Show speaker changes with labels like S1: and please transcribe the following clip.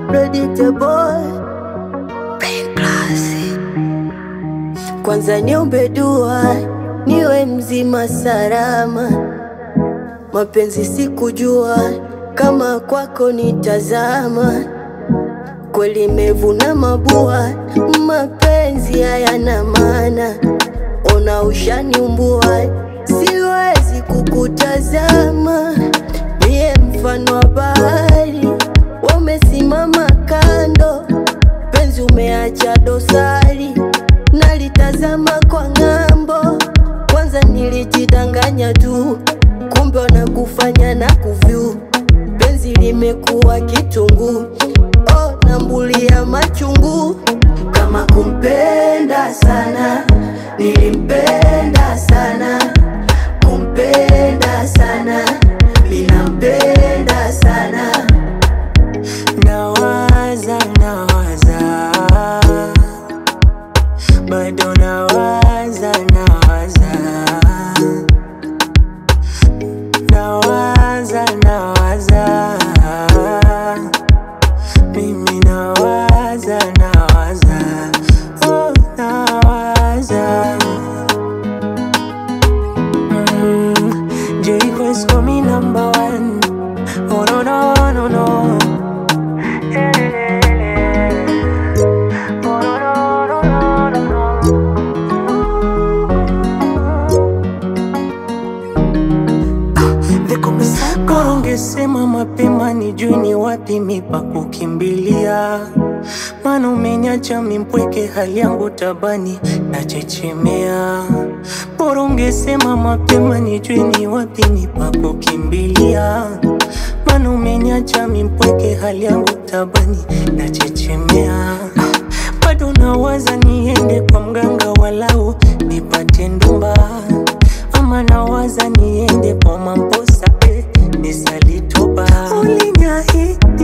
S1: unpredictable. Pain class. Kwanza niombe dua niwe mzima salama. Mapenzi sikujua kama kwako nitazama. Kweli mevuna mabua, mapenzi hayana maana. Ona ushaniumbua, siwezi kukutazama. Mie mfano wa bahari, wamesimama kando. Penzi umeacha dosari, nalitazama kwa ngambo. Kwanza nilijidanganya tu, kumbe wanakufanya na kuvyu. Penzi limekuwa kitunguu, oh nambulia machungu. Kama kumpenda sana, nilimpenda sana. Kumpenda sana, ninampenda sana.
S2: Nawaza, bado nawaza. Mimi nawaza, oh nawaza. J-Quest call me number one. Oh no no no no. Oh no no no no no. Ungesema mapema nijue ni wapi mipa kukimbilia. Maana umeniacha mimpweke, hali yangu tabani nachechemea. Bora ungesema mapema nijue ni wapi mipa kukimbilia. Maana umeniacha mimpweke, hali yangu tabani nachechemea. Bado nawaza niende kwa mganga walau nipate ndumba. Ama nawaza niende kwa mamposa nisalitoba. Uliniahidi